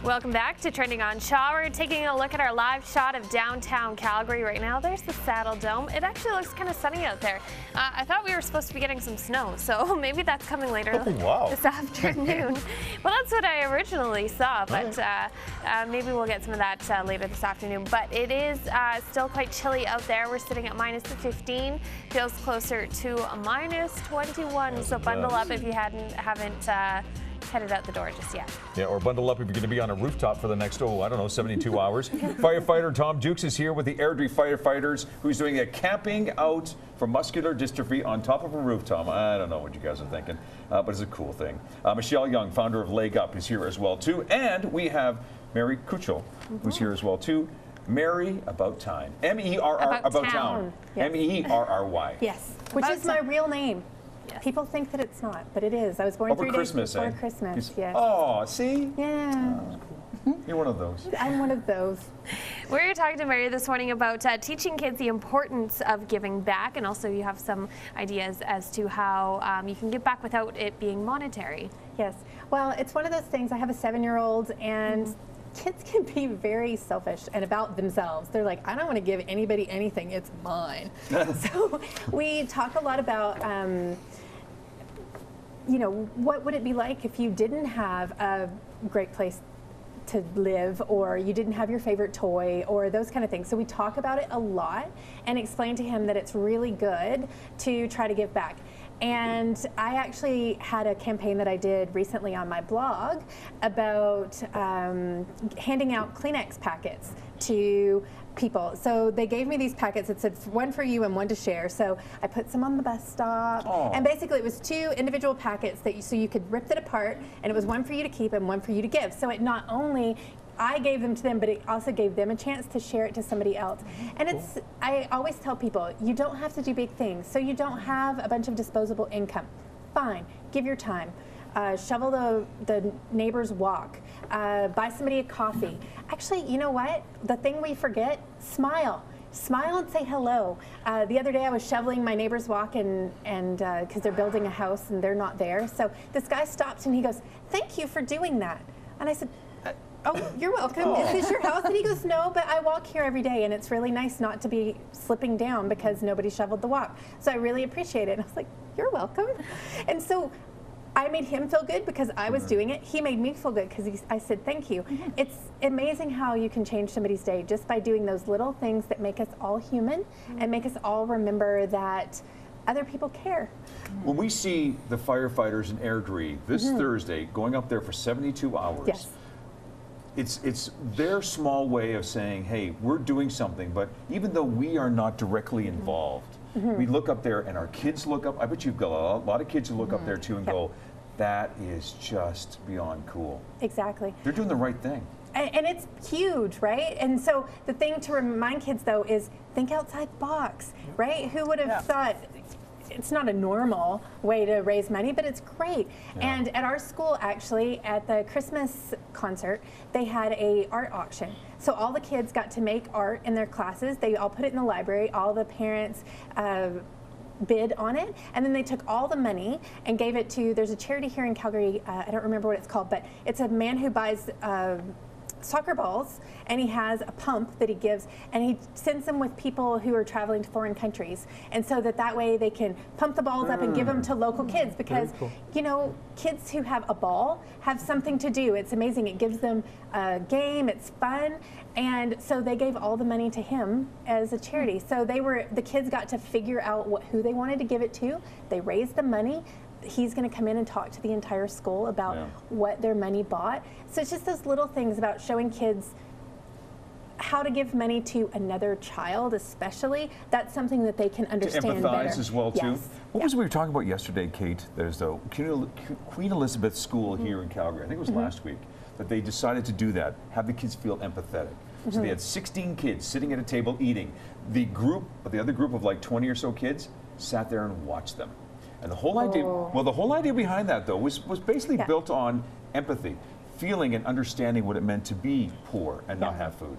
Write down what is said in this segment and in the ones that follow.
Welcome back to Trending on Shaw. We're taking a look at our live shot of downtown Calgary right now. There's the Saddle Dome. It actually looks kind of sunny out there. I thought we were supposed to be getting some snow, so maybe that's coming later this afternoon. Well, that's what I originally saw, but maybe we'll get some of that later this afternoon. But it is still quite chilly out there. We're sitting at -15. Feels closer to a -21, so bundle up if you haven't headed out the door just yet. Yeah, or bundle up if you're going to be on a rooftop for the next, 72 hours. Firefighter Tom Dukes is here with the Airdrie firefighters, who's doing a camping out for muscular dystrophy on top of a rooftop. I don't know what you guys are thinking, but it's a cool thing. Michelle Young, founder of Leg Up, is here as well, too. And we have Mary Kuchle, who's here as well, too. Mary About Time. M-E-R-R, About Town. Yes. M-E-R-R-Y. Yes, which is my real name. Yes. People think that it's not, but it is. I was born 3 days before Christmas. Yes. Oh, see? Yeah. You're one of those. I'm one of those. We're talking to Mary this morning about teaching kids the importance of giving back, and also you have some ideas as to how you can give back without it being monetary. Yes. Well, it's one of those things. I have a 7-year-old, and kids can be very selfish and about themselves. They're like, I don't want to give anybody anything. It's mine. So we talk a lot about, you know, what would it be like if you didn't have a great place to live, or you didn't have your favorite toy, or those kind of things. So we talk about it a lot and explain to him that it's really good to try to give back. And I actually had a campaign that I did recently on my blog about handing out Kleenex packets to people. So they gave me these packets. It said one for you and one to share. So I put some on the bus stop. Aww. And basically it was 2 individual packets that so you could rip it apart, and it was one for you to keep and one for you to give. So it not only I gave them to them, but it also gave them a chance to share it to somebody else. And it's, I always tell people, you don't have to do big things. So you don't have a bunch of disposable income. Fine, give your time. Shovel the neighbor's walk. Buy somebody a coffee. Actually, you know what? The thing we forget, smile. Smile and say hello. The other day I was shoveling my neighbor's walk, and because they're building a house and they're not there. So this guy stopped and he goes, "Thank you for doing that." And I said, "Oh, you're welcome. Is this your house?" And he goes, "No, but I walk here every day, and it's really nice not to be slipping down because nobody shoveled the walk. So I really appreciate it." And I was like, "You're welcome." And so I made him feel good because I was doing it. He made me feel good because I said thank you. It's amazing how you can change somebody's day just by doing those little things that make us all human and make us all remember that other people care. When we see the firefighters in Airdrie this Thursday going up there for 72 hours, yes. It's their small way of saying, hey, we're doing something, but even though we are not directly involved, we look up there and our kids look up. I bet you've got a lot of kids who look up there too and go, that is just beyond cool. Exactly. They're doing the right thing. And it's huge, right? And so the thing to remind kids, though, is think outside the box, right? Who would have thought? It's not a normal way to raise money, but it's great. And at our school, actually, at the Christmas concert, they had a art auction. So all the kids got to make art in their classes. They all put it in the library. All the parents bid on it, and then they took all the money and gave it to, there's a charity here in Calgary, I don't remember what it's called, but it's a man who buys soccer balls, and he has a pump that he gives, and he sends them with people who are traveling to foreign countries, and so that way they can pump the balls up and give them to local kids, because you know, kids who have a ball have something to do. It's amazing. It gives them a game, it's fun, and so they gave all the money to him as a charity. So the kids got to figure out who they wanted to give it to. They raised the money. He's going to come in and talk to the entire school about what their money bought. So it's just those little things about showing kids how to give money to another child, especially. That's something that they can understand to empathize better. as well, too. Yes. What was we were talking about yesterday, Kate? There's the Queen Elizababeth School here in Calgary. I think it was last week that they decided to do that, have the kids feel empathetic. So they had 16 kids sitting at a table eating. The other group of like 20 or so kids sat there and watched them. And the whole idea, well, the whole idea behind that, though, was basically built on empathy, feeling and understanding what it meant to be poor and not have food.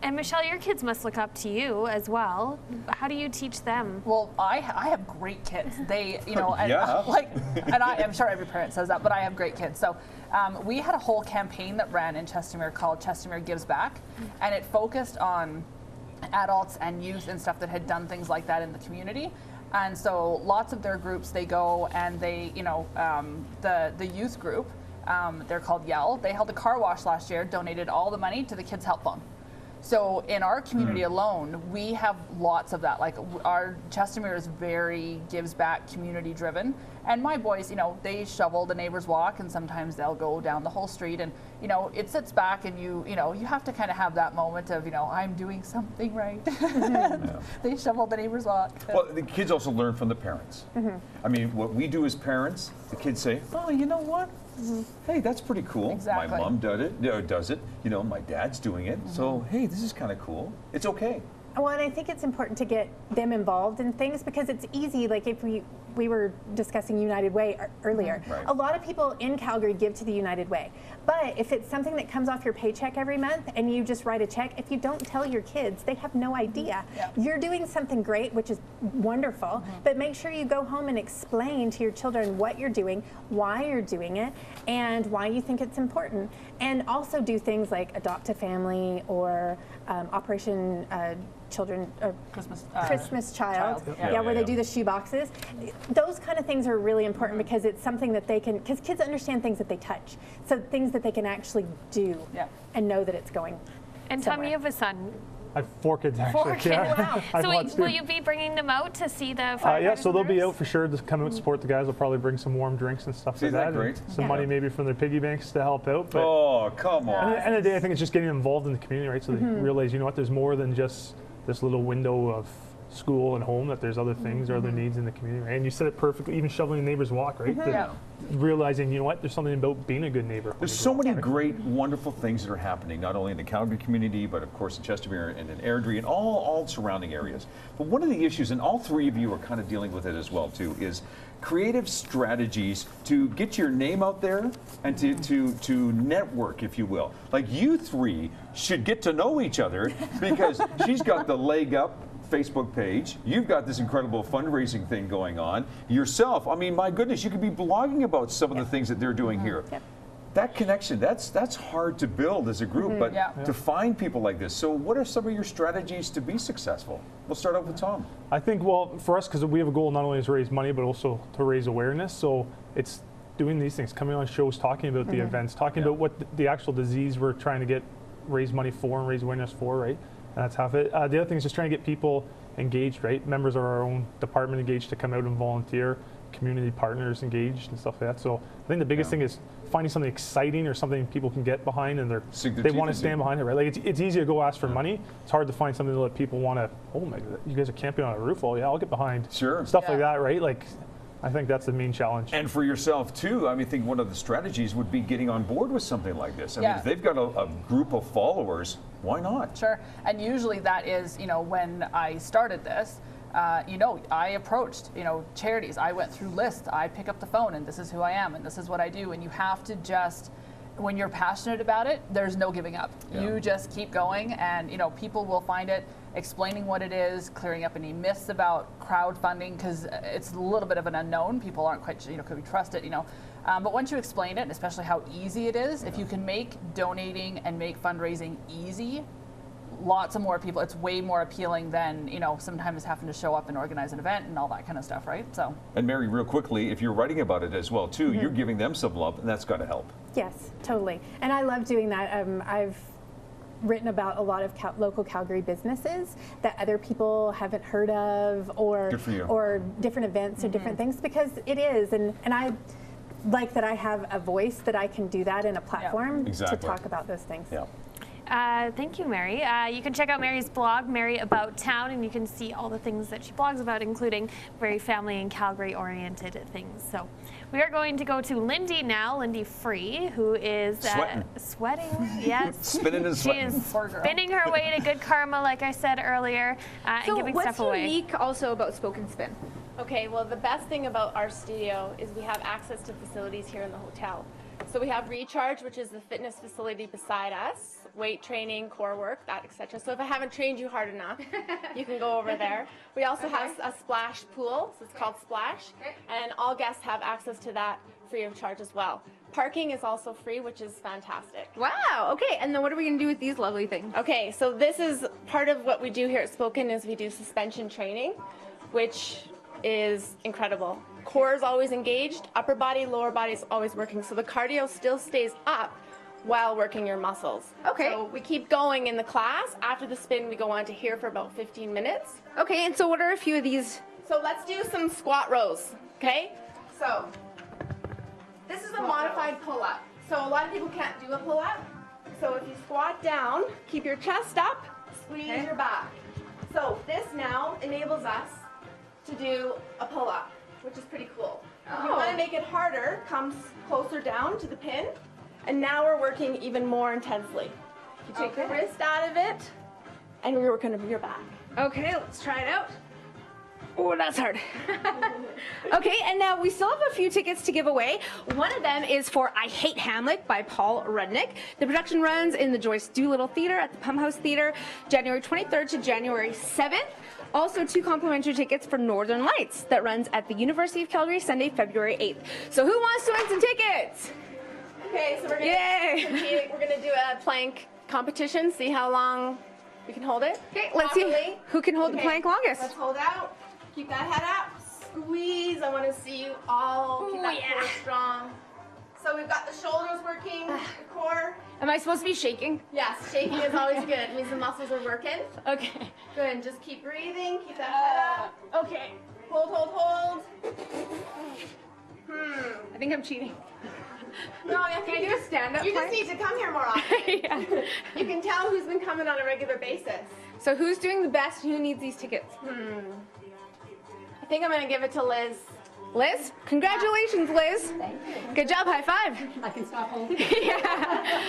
And Michelle, your kids must look up to you as well. How do you teach them? Well, I have great kids. They, you know, and Yeah. and I'm sure every parent says that, but I have great kids. So we had a whole campaign that ran in Chestermere called Chestermere Gives Back, and it focused on adults and youth and stuff that had done things like that in the community. And so lots of their groups, they go and they, you know, the youth group, they're called Yell. They held a car wash last year, donated all the money to the Kids Help Phone. So in our community alone, we have lots of that. Like our Chestermere is very gives back, community driven. And my boys, you know, they shovel the neighbor's walk, and sometimes they'll go down the whole street, and you know, it sits back, and you know, you have to kind of have that moment of, you know, I'm doing something right. They shovel the neighbor's walk. Well, the kids also learn from the parents. I mean, what we do as parents, the kids say, oh, you know what? Hey, that's pretty cool. Exactly. My mom does it. You know, my dad's doing it. So, hey, this is kind of cool. It's okay. Well, and I think it's important to get them involved in things because it's easy. Like if we were discussing United Way earlier. Right. A lot of people in Calgary give to the United Way. But if it's something that comes off your paycheck every month and you just write a check, if you don't tell your kids, they have no idea. Yeah. You're doing something great, which is wonderful, but make sure you go home and explain to your children what you're doing, why you're doing it, and why you think it's important. And also do things like Adopt a Family or Operation Children Christmas Child. Yeah, Where yeah. they do the shoe boxes. Those kind of things are really important because it's something that they can, because kids understand things that they touch, so things that they can actually do and know that it's going. And Tom, somewhere. you have a son. I have 4 kids actually. 4 kids. Yeah. Wow. I've So watched will it. you be bringing them out to see the firefighters? Yeah, so they'll be and out for sure to come out and support the guys. They'll probably bring some warm drinks and stuff See, like isn't that that. great? And some money maybe from their piggy banks to help out. But Oh, come on. at the end of the day, I think it's just getting involved in the community, right? So they realize, you know what, there's more than just this little window of school and home, that there's other things or other needs in the community, right? And you said it perfectly, even shoveling the neighbor's walk, right? Realizing, you know what, there's something about being a good neighbor. There's so many great, wonderful things that are happening, not only in the Calgary community, but of course in Chestermere and in Airdrie and all surrounding areas. But one of the issues, and all three of you are kind of dealing with it as well too, is creative strategies to get your name out there and to network, if you will. Like you three should get to know each other because she's got the Leg Up Facebook page. You've got this incredible fundraising thing going on. Yourself, I mean, my goodness, you could be blogging about some of the things that they're doing here. That connection, that's hard to build as a group, but to find people like this. So what are some of your strategies to be successful? We'll start off with Tom. I think, well, for us, because we have a goal not only to raise money, but also to raise awareness. So it's doing these things, coming on shows, talking about the events, talking about what the actual disease we're trying to raise money for and raise awareness for, right? And that's half it. The other thing is just trying to get people engaged, right? Members of our own department engaged to come out and volunteer, community partners engaged and stuff like that. So I think the biggest thing is finding something exciting or something people can get behind and they want to stand behind it, right? Like it's easy to go ask for money. It's hard to find something that people want to, oh my, you guys are camping on a roof. Oh yeah, I'll get behind. Sure. Stuff like that, right? Like I think that's the main challenge. And for yourself too, I mean, I think one of the strategies would be getting on board with something like this. I mean, if they've got a group of followers, why not? Sure. And usually that is, you know, when I started this, you know, I approached, you know, charities. I went through lists. I pick up the phone and this is who I am and this is what I do. And you have to just, when you're passionate about it, there's no giving up. You just keep going and, you know, people will find it, explaining what it is, clearing up any myths about crowdfunding because it's a little bit of an unknown. People aren't quite sure, you know, could we trust it, you know. But once you explain it, and especially how easy it is, if you can make donating and make fundraising easy, lots of more people, it's way more appealing than, you know, sometimes having to show up and organize an event and all that kind of stuff, right? So. And Mary, real quickly, if you're writing about it as well too, you're giving them some love and that's got to help. Yes, totally. And I love doing that. I've written about a lot of local Calgary businesses that other people haven't heard of or different events or different things because it is. And I like that I have a voice that I can do that in a platform to talk about those things. Thank you, Mary. You can check out Mary's blog, Mary About Town, and you can see all the things that she blogs about, including very family and Calgary-oriented things. So we are going to go to Lindy now, Lindy Free, who is sweating. Yes, spinning and sweating. She is spinning her way to good karma, like I said earlier, and giving stuff away. What's unique also about Spoke and Spin? Okay, well, the best thing about our studio is we have access to facilities here in the hotel. So we have Recharge, which is the fitness facility beside us, weight training, core work, that etc. So if I haven't trained you hard enough, you can go over there. We also have a splash pool, so it's called Splash, and all guests have access to that free of charge as well. Parking is also free, which is fantastic. Wow. Okay. And then what are we gonna do with these lovely things? Okay, so this is part of what we do here at Spoken is we do suspension training, which is incredible. Core is always engaged, upper body, lower body is always working, so the cardio still stays up while working your muscles. Okay. So we keep going in the class. After the spin, we go on to here for about 15 minutes. Okay. And so what are a few of these? So let's do some squat rows, okay? So this is a modified pull-up. So a lot of people can't do a pull-up. So if you squat down, keep your chest up, squeeze your back. So this now enables us to do a pull-up, which is pretty cool. If you want to make it harder, come closer down to the pin. And now we're working even more intensely. You take the wrist out of it, and we're working your back. Okay. Let's try it out. Oh, that's hard. Okay, and now we still have a few tickets to give away. One of them is for I Hate Hamlet by Paul Rudnick. The production runs in the Joyce Doolittle Theatre at the Pump House Theatre, January 23rd to January 7th. Also, 2 complimentary tickets for Northern Lights that runs at the University of Calgary Sunday, February 8th. So who wants to win some tickets? Okay, so we're gonna Yay! compete. We're gonna do a plank competition. See how long we can hold it. Okay, let's see Properly. who can hold the plank longest. Let's hold out. Keep that head up. Squeeze. I want to see you all keep that core strong. So we've got the shoulders working, the core. Am I supposed to be shaking? Yes, shaking is always good. It means the muscles are working. Okay. Good. And just keep breathing. Keep that head up. Okay. Hold, hold, hold. I think I'm cheating. No, I think Can I do a stand-up you just plank? need to come here more often. Yeah. You can tell who's been coming on a regular basis. So who's doing the best? Who needs these tickets? I think I'm going to give it to Liz. Liz? Congratulations, Liz. Thank you. Good job. High five. I can stop holding. Yeah.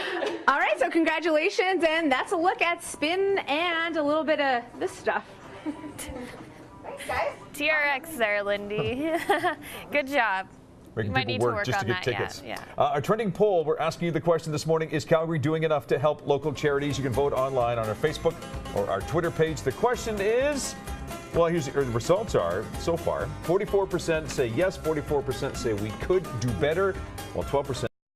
All right, so congratulations, and that's a look at spin and a little bit of this stuff. Thanks, guys. TRX there, Lindy. Good job. Making You might people need to work work just to on get that, yeah, tickets. yeah. Our trending poll, we're asking you the question this morning, is Calgary doing enough to help local charities? You can vote online on our Facebook or our Twitter page. The question is, well, here's the results are so far. 44% say yes, 44% say we could do better, while 12%